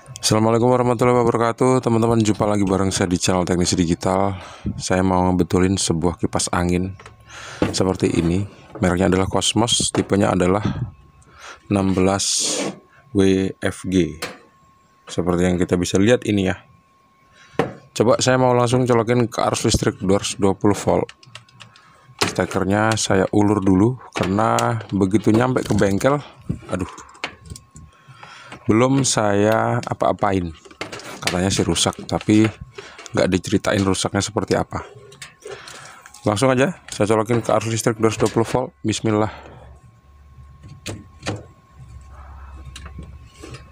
Assalamualaikum warahmatullahi wabarakatuh. Teman-teman, jumpa lagi bareng saya di channel Teknisi Digital. Saya mau ngebetulin sebuah kipas angin seperti ini. Mereknya adalah Cosmos, tipenya adalah 16 WFG. Seperti yang kita bisa lihat ini ya. Coba saya mau langsung colokin ke arus listrik 220 volt. Stekernya saya ulur dulu karena begitu nyampe ke bengkel, belum saya apa-apain. Katanya sih rusak, tapi nggak diceritain rusaknya seperti apa. Langsung aja saya colokin ke arus listrik 220 volt. Bismillah.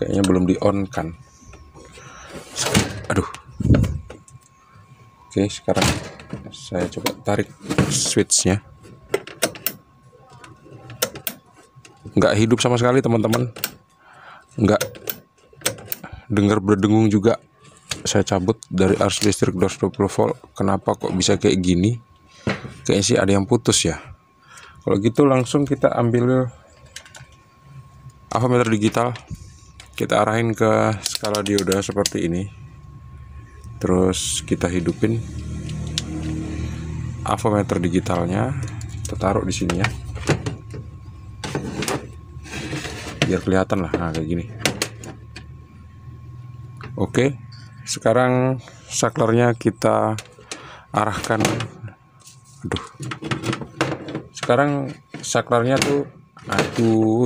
Kayaknya belum di on kan. Oke, sekarang saya coba tarik switchnya. Nggak hidup sama sekali teman-teman, nggak dengar berdengung juga. Saya cabut dari arus listrik 220 volt. Kenapa kok bisa kayak gini? Kayaknya sih ada yang putus ya. Kalau gitu langsung kita ambil avometer digital, kita arahin ke skala dioda seperti ini, terus kita hidupin avometer digitalnya. Kita taruh di sini ya, biar kelihatan lah. Nah, kayak gini. Oke, sekarang saklarnya kita arahkan. Sekarang saklarnya tuh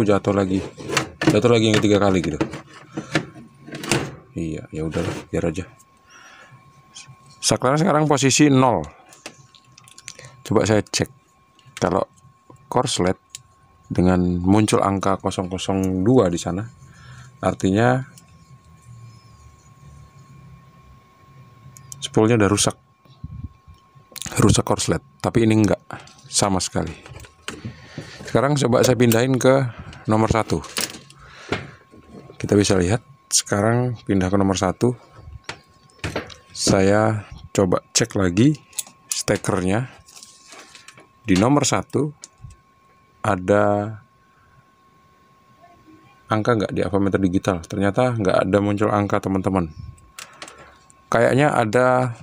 jatuh lagi yang ketiga kali gitu. Iya, ya udahlah, biar aja. Saklarnya sekarang posisi 0. Coba saya cek. Kalau korslet dengan muncul angka 002 di sana, artinya spoolnya udah rusak korslet. Tapi ini enggak sama sekali. Sekarang coba saya pindahin ke nomor 1. Kita bisa lihat sekarang pindah ke nomor 1. Saya coba cek lagi stekernya. Di nomor 1 ada angka nggak di avometer digital? Ternyata nggak ada muncul angka teman-teman. Kayaknya ada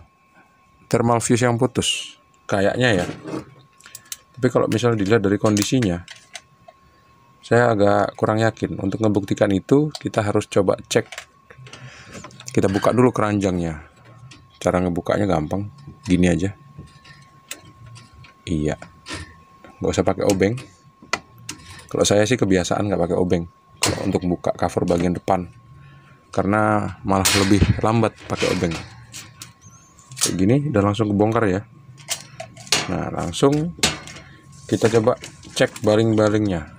thermal fuse yang putus, kayaknya ya. Tapi kalau misalnya dilihat dari kondisinya, saya agak kurang yakin. Untuk membuktikan itu, kita harus coba cek. Kita buka dulu keranjangnya. Cara ngebukanya gampang, gini aja. Iya, nggak usah pakai obeng. Kalau saya sih kebiasaan nggak pakai obeng kalau untuk buka cover bagian depan, karena malah lebih lambat pakai obeng. Kayak gini udah langsung kebongkar ya. Nah, langsung kita coba cek baling-balingnya.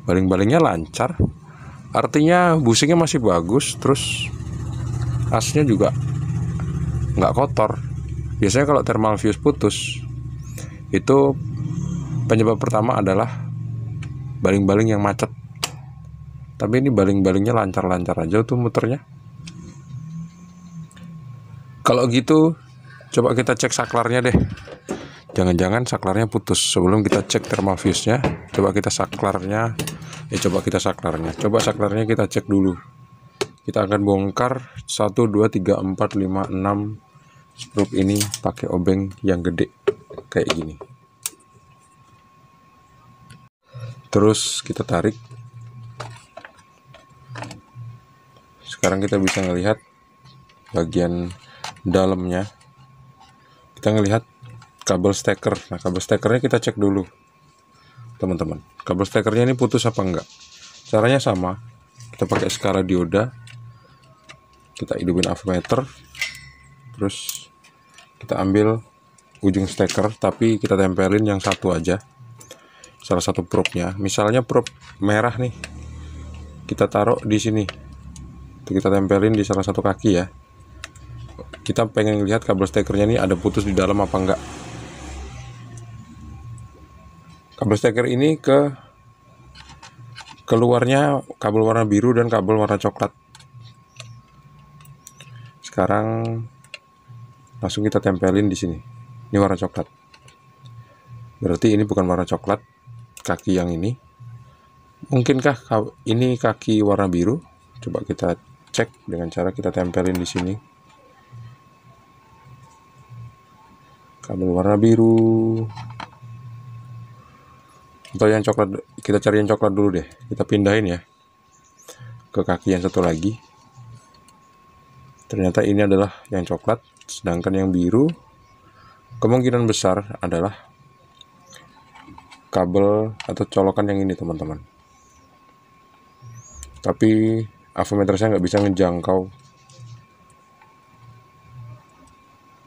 Baling-balingnya lancar, artinya busingnya masih bagus. Terus asnya juga nggak kotor. Biasanya kalau thermal fuse putus, itu penyebab pertama adalah baling-baling yang macet. Tapi ini baling-balingnya lancar-lancar aja tuh muternya. Kalau gitu coba kita cek saklarnya deh. Jangan-jangan saklarnya putus. Sebelum kita cek thermal fuse-nya, coba saklarnya kita cek dulu. Kita akan bongkar 1 2 3 4 5 6 skrup ini pakai obeng yang gede kayak gini. Terus kita tarik. Sekarang kita bisa ngelihat bagian dalamnya. Kita ngelihat kabel steker. Nah, kabel stekernya kita cek dulu teman-teman. Kabel stekernya ini putus apa enggak? Caranya sama. Kita pakai skala dioda. Kita hidupin avometer. Terus kita ambil ujung steker, tapi kita tempelin yang satu aja, salah satu probe-nya. Misalnya probe merah nih, kita taruh di sini. Kita tempelin di salah satu kaki ya. Kita pengen lihat kabel stekernya ini ada putus di dalam apa enggak. Kabel steker ini keluarnya kabel warna biru dan kabel warna coklat. Sekarang langsung kita tempelin di sini. Ini warna coklat. Berarti ini bukan warna coklat, kaki yang ini. Mungkinkah ini kaki warna biru? Coba kita cek dengan cara kita tempelin di sini. Kabel warna biru atau yang coklat, kita cari yang coklat dulu deh. Kita pindahin ya ke kaki yang satu lagi. Ternyata ini adalah yang coklat, sedangkan yang biru kemungkinan besar adalah kabel atau colokan yang ini teman-teman. Tapi avometer saya nggak bisa ngejangkau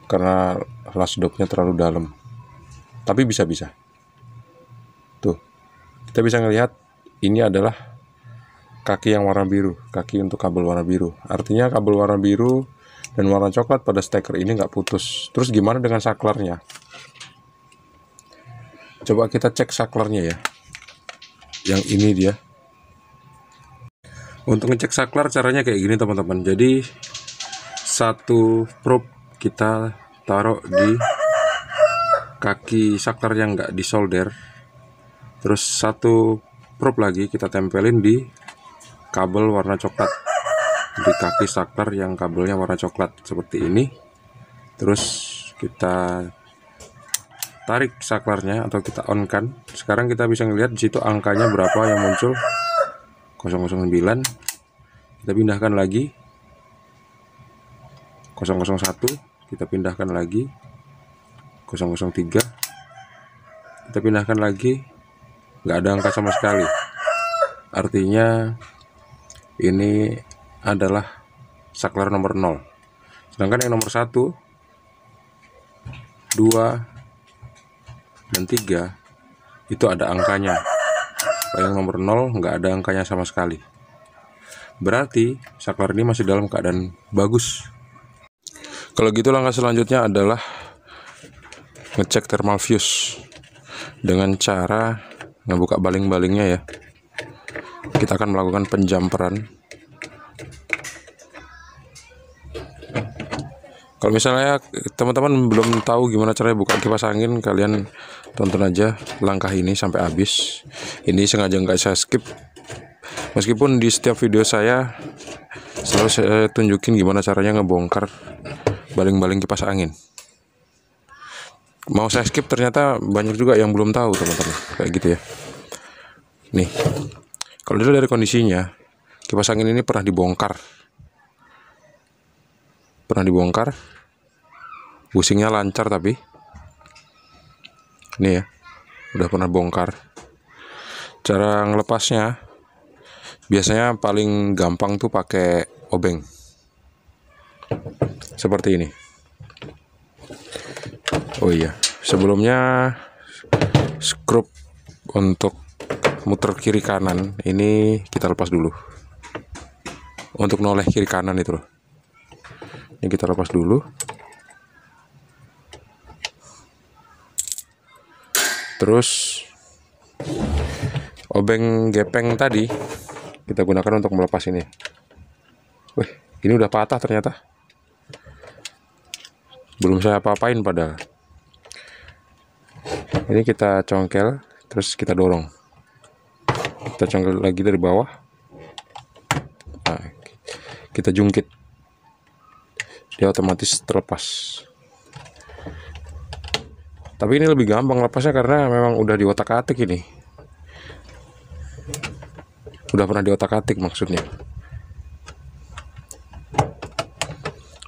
karena flash dopnya terlalu dalam. Tapi bisa-bisa. Tuh, kita bisa ngelihat ini adalah kaki yang warna biru, kaki untuk kabel warna biru. Artinya kabel warna biru dan warna coklat pada steker ini nggak putus. Terus gimana dengan saklarnya? Coba kita cek saklarnya ya. Yang ini dia. Untuk ngecek saklar caranya kayak gini teman-teman. Jadi satu probe kita taruh di kaki saklar yang nggak disolder. Terus satu probe lagi kita tempelin di kabel warna coklat, di kaki saklar yang kabelnya warna coklat seperti ini. Terus kita tarik saklarnya atau kita on kan. Sekarang kita bisa ngelihat di situ angkanya berapa yang muncul. 009. Kita pindahkan lagi 001, kita pindahkan lagi 003, kita pindahkan lagi, nggak ada angka sama sekali. Artinya ini adalah saklar nomor 0. Sedangkan yang nomor 1, 2, dan 3 itu ada angkanya. Kalau yang nomor 0 nggak ada angkanya sama sekali. Berarti saklar ini masih dalam keadaan bagus. Kalau gitu langkah selanjutnya adalah ngecek thermal fuse dengan cara ngebuka baling-balingnya ya. Kita akan melakukan penjamperan. Kalau misalnya teman-teman belum tahu gimana caranya buka kipas angin, kalian tonton aja langkah ini sampai habis. Ini sengaja nggak saya skip, meskipun di setiap video saya selalu saya tunjukin gimana caranya ngebongkar baling-baling kipas angin. Mau saya skip ternyata banyak juga yang belum tahu teman-teman, kayak gitu ya. Nih, kalau dilihat dari kondisinya, kipas angin ini pernah dibongkar, busingnya lancar, tapi ini ya udah pernah bongkar. Cara ngelepasnya biasanya paling gampang tuh pakai obeng seperti ini. Oh iya, sebelumnya skrup untuk muter kiri kanan ini kita lepas dulu, untuk noleh kiri kanan itu loh. Ini kita lepas dulu. Terus obeng gepeng tadi kita gunakan untuk melepas ini. Wih, ini udah patah ternyata. Belum saya apa-apain padahal. Ini kita congkel, terus kita dorong. Kita congkel lagi dari bawah. Nah, kita jungkit. Dia otomatis terlepas. Tapi ini lebih gampang lepasnya karena memang udah di otak-atik ini. Udah pernah di otak-atik maksudnya.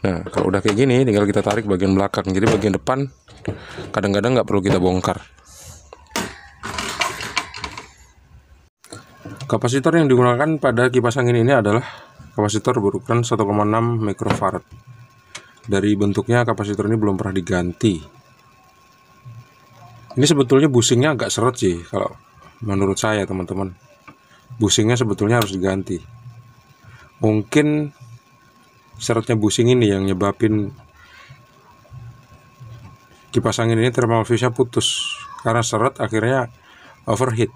Nah, kalau udah kayak gini tinggal kita tarik bagian belakang. Jadi bagian depan kadang-kadang nggak perlu kita bongkar. Kapasitor yang digunakan pada kipas angin ini adalah kapasitor berukuran 1,6 mikrofarad. Dari bentuknya kapasitor ini belum pernah diganti. Ini sebetulnya busingnya agak seret sih kalau menurut saya teman-teman. Busingnya sebetulnya harus diganti. Mungkin seretnya busing ini yang nyebabin kipas angin ini thermal fuse-nya putus. Karena seret akhirnya overheat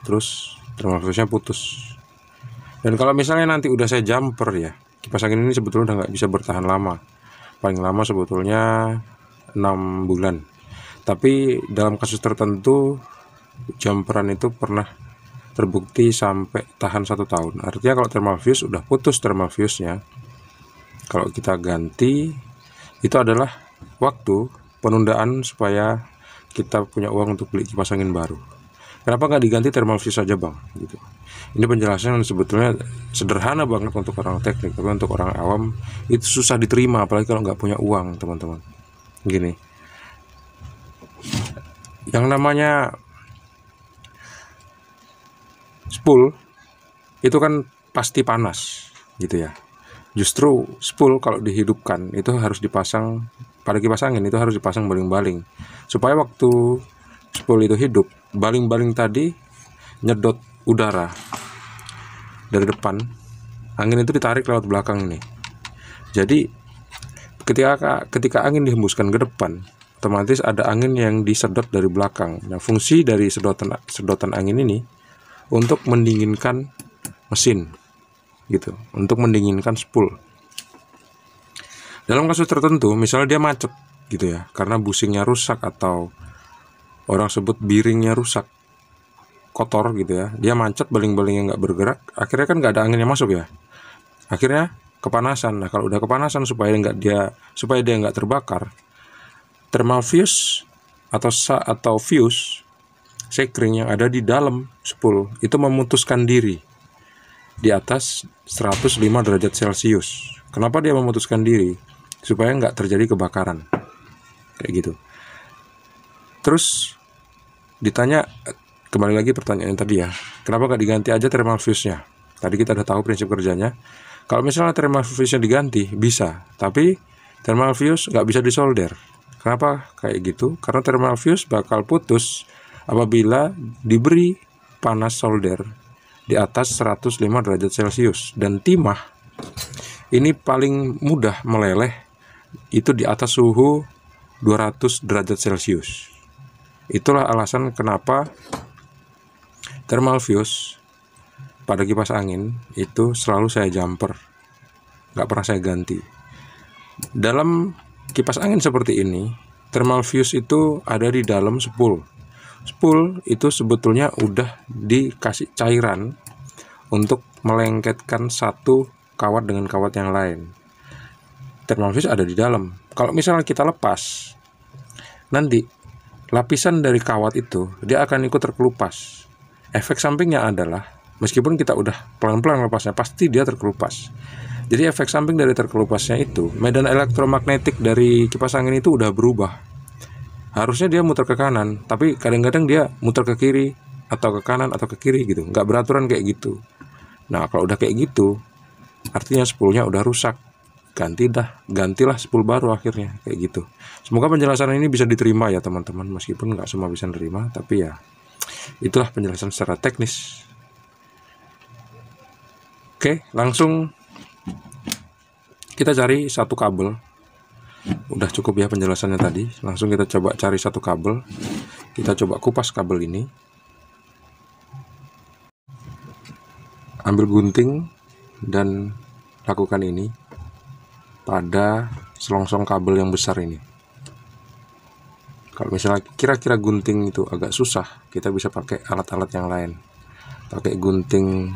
terus thermal fuse-nya putus. Dan kalau misalnya nanti udah saya jumper ya, kipas angin ini sebetulnya udah nggak bisa bertahan lama. Paling lama sebetulnya 6 bulan. Tapi dalam kasus tertentu jumperan itu pernah terbukti sampai tahan 1 tahun. Artinya kalau thermal fuse udah putus thermal fuse-nya, kalau kita ganti itu adalah waktu penundaan supaya kita punya uang untuk beli kipas angin baru. Kenapa nggak diganti thermal fuse saja bang? Gitu. Ini penjelasan yang sebetulnya sederhana banget untuk orang teknik, tapi untuk orang awam itu susah diterima, apalagi kalau nggak punya uang, teman-teman. Gini, yang namanya spool itu kan pasti panas, gitu ya. Justru spool kalau dihidupkan itu harus dipasang pada kipas angin, itu harus dipasang baling-baling supaya waktu spool itu hidup, baling-baling tadi nyedot udara dari depan, angin itu ditarik lewat belakang ini. Jadi ketika angin dihembuskan ke depan, otomatis ada angin yang disedot dari belakang. Nah, fungsi dari sedotan angin ini untuk mendinginkan mesin, gitu, untuk mendinginkan spool. Dalam kasus tertentu, misalnya dia macet, gitu ya, karena bushingnya rusak atau orang sebut bearingnya rusak, kotor gitu ya, dia macet, baling-balingnya nggak bergerak, akhirnya kan nggak ada angin yang masuk ya, akhirnya kepanasan. Nah, kalau udah kepanasan, supaya dia nggak terbakar, thermal fuse atau fuse sekring yang ada di dalam spool itu memutuskan diri di atas 105 derajat Celcius. Kenapa dia memutuskan diri? Supaya nggak terjadi kebakaran, kayak gitu. Terus ditanya, kembali lagi pertanyaan tadi ya, kenapa nggak diganti aja thermal fuse-nya? Tadi kita udah tahu prinsip kerjanya. Kalau misalnya thermal fuse-nya diganti, bisa, tapi thermal fuse nggak bisa disolder. Kenapa kayak gitu? Karena thermal fuse bakal putus apabila diberi panas solder di atas 105 derajat Celcius. Dan timah ini paling mudah meleleh itu di atas suhu 200 derajat Celcius. Itulah alasan kenapa thermal fuse pada kipas angin itu selalu saya jumper, nggak pernah saya ganti. Dalam kipas angin seperti ini, thermal fuse itu ada di dalam spool. Spool itu sebetulnya udah dikasih cairan untuk melengketkan satu kawat dengan kawat yang lain. Thermal fuse ada di dalam. Kalau misalnya kita lepas, nanti lapisan dari kawat itu dia akan ikut terkelupas. Efek sampingnya adalah meskipun kita udah pelan-pelan lepasnya, pasti dia terkelupas. Jadi efek samping dari terkelupasnya itu, medan elektromagnetik dari kipas angin itu udah berubah. Harusnya dia muter ke kanan, tapi kadang-kadang dia muter ke kiri atau ke kanan atau ke kiri gitu. Nggak beraturan kayak gitu. Nah, kalau udah kayak gitu, artinya spoolnya udah rusak. Gantilah spool baru akhirnya, kayak gitu. Semoga penjelasan ini bisa diterima ya teman-teman, meskipun nggak semua bisa nerima, tapi ya itulah penjelasan secara teknis. Oke, langsung kita cari satu kabel. Udah cukup ya penjelasannya tadi. Langsung kita coba cari satu kabel. Kita coba kupas kabel ini. Ambil gunting dan lakukan ini pada selongsong kabel yang besar ini. Kalau misalnya kira-kira gunting itu agak susah, kita bisa pakai alat-alat yang lain. Pakai gunting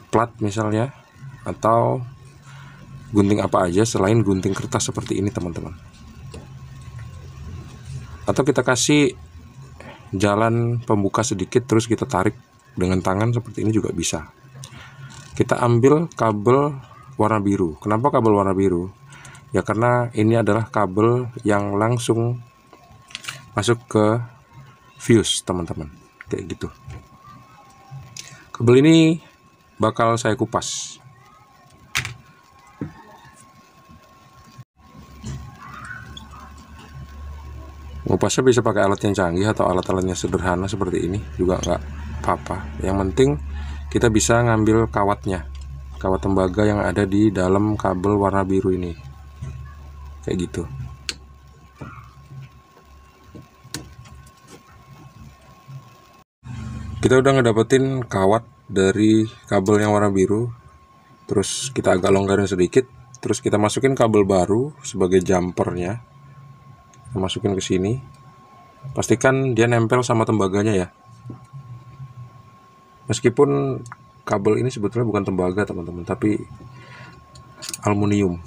plat misalnya, atau gunting apa aja selain gunting kertas seperti ini teman-teman. Atau kita kasih jalan pembuka sedikit, terus kita tarik dengan tangan seperti ini juga bisa. Kita ambil kabel warna biru. Kenapa kabel warna biru? Ya karena ini adalah kabel yang langsung masuk ke fuse teman-teman, kayak gitu. Kabel ini bakal saya kupas. Ngupasnya bisa pakai alat yang canggih atau alat-alatnya sederhana seperti ini juga nggak apa-apa. Yang penting kita bisa ngambil kawatnya, kawat tembaga yang ada di dalam kabel warna biru ini, kayak gitu. Kita udah ngedapetin kawat dari kabel yang warna biru, terus kita agak longgarin sedikit, terus kita masukin kabel baru sebagai jumpernya. Kita masukin ke sini, pastikan dia nempel sama tembaganya ya. Meskipun kabel ini sebetulnya bukan tembaga teman-teman, tapi aluminium.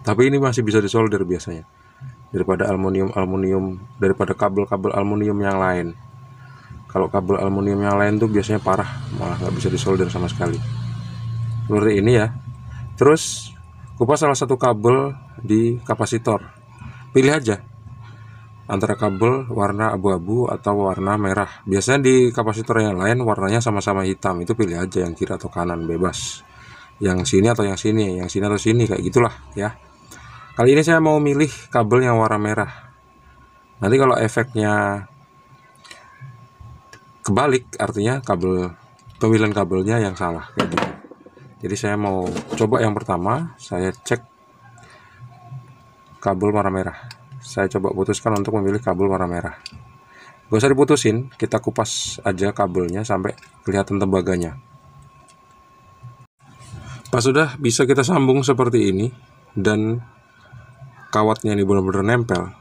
Tapi ini masih bisa disolder biasanya daripada daripada kabel-kabel aluminium yang lain. Kalau kabel aluminium yang lain tuh biasanya parah, malah nggak bisa disolder sama sekali. Seperti ini ya. Terus kupas salah satu kabel di kapasitor. Pilih aja antara kabel warna abu-abu atau warna merah. Biasanya di kapasitor yang lain warnanya sama-sama hitam. Itu pilih aja yang kiri atau kanan, bebas. Yang sini atau yang sini, yang sini atau sini, kayak gitulah ya. Kali ini saya mau milih kabel yang warna merah. Nanti kalau efeknya kebalik, artinya pemilihan kabelnya yang salah kayak gitu. Jadi saya mau coba yang pertama, saya cek kabel warna merah. Saya coba putuskan untuk memilih kabel warna merah. Gak usah diputusin, kita kupas aja kabelnya sampai kelihatan tembaganya. Pas sudah bisa kita sambung seperti ini dan kawatnya ini benar-benar nempel.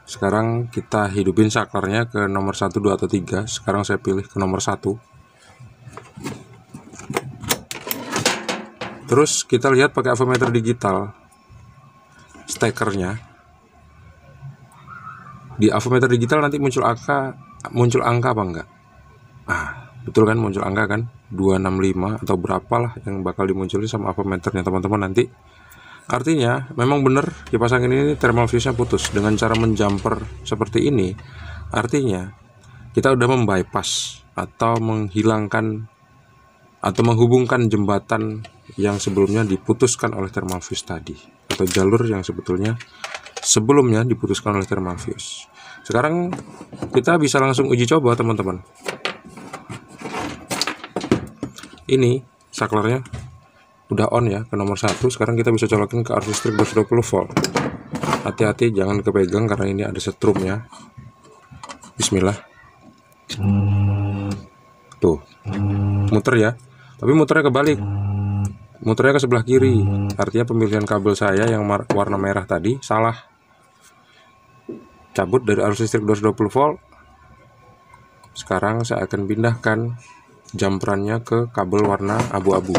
Sekarang kita hidupin saklarnya ke nomor 1, 2, atau 3. Sekarang saya pilih ke nomor 1. Terus kita lihat pakai avometer digital stekernya. Di avometer digital nanti muncul angka apa enggak? Betul kan, muncul angka kan, 265 atau berapalah yang bakal dimunculin sama avometernya teman-teman nanti. Artinya memang benar kipas angin ini thermal fuse-nya putus. Dengan cara menjumper seperti ini, artinya kita udah membypass atau menghilangkan atau menghubungkan jembatan yang sebelumnya diputuskan oleh thermal fuse tadi, atau jalur yang sebelumnya diputuskan oleh thermal fuse. Sekarang kita bisa langsung uji coba teman-teman. Ini saklarnya udah on ya ke nomor 1. Sekarang kita bisa colokin ke arus listrik 220 volt. Hati-hati jangan kepegang karena ini ada setrumnya. Bismillah. Tuh, muter ya, tapi muternya kebalik, muternya ke sebelah kiri. Artinya pemilihan kabel saya yang warna merah tadi salah. Cabut dari arus listrik 220 volt. Sekarang saya akan pindahkan jumperannya ke kabel warna abu-abu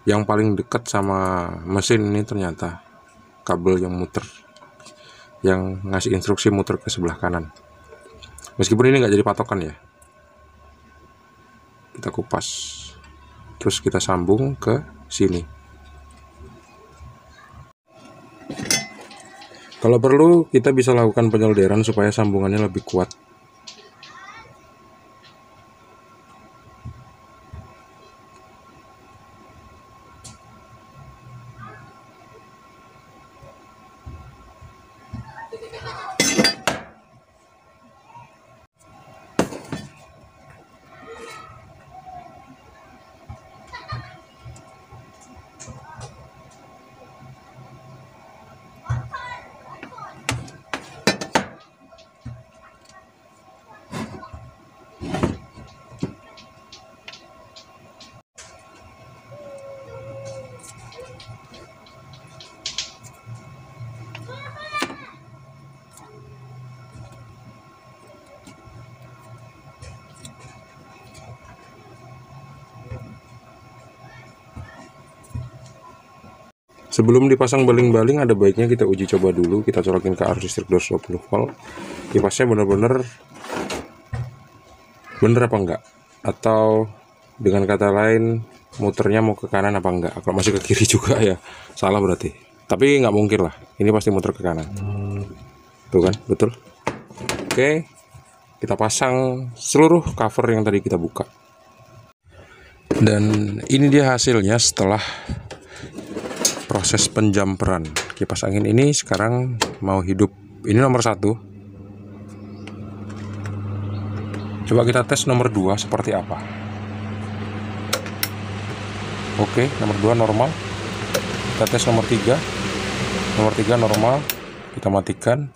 yang paling dekat sama mesin. Ini ternyata kabel yang muter, yang ngasih instruksi muter ke sebelah kanan. Meskipun ini nggak jadi patokan ya. Kita kupas, terus kita sambung ke sini. Kalau perlu kita bisa lakukan penyolderan supaya sambungannya lebih kuat. Sebelum dipasang baling-baling, ada baiknya kita uji coba dulu. Kita colokin ke arus listrik 220 volt. Kipasnya bener-bener bener apa enggak, atau dengan kata lain muternya mau ke kanan apa enggak. Kalau masih ke kiri juga ya salah berarti. Tapi nggak mungkin lah, ini pasti muter ke kanan. Tuh kan, betul. Oke, kita pasang seluruh cover yang tadi kita buka. Dan ini dia hasilnya setelah proses penjamperan. Kipas angin ini sekarang mau hidup. Ini nomor 1. Coba kita tes nomor 2 seperti apa. Oke, nomor 2 normal. Kita tes nomor 3. Nomor 3 normal. Kita matikan.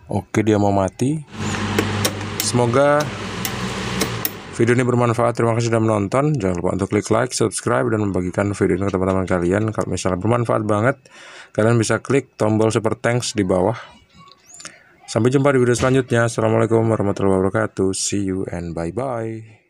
Oke, dia mau mati. Semoga video ini bermanfaat. Terima kasih sudah menonton. Jangan lupa untuk klik like, subscribe, dan membagikan video ini ke teman-teman kalian. Kalau misalnya bermanfaat banget, kalian bisa klik tombol super thanks di bawah. Sampai jumpa di video selanjutnya. Assalamualaikum warahmatullahi wabarakatuh. See you and bye-bye.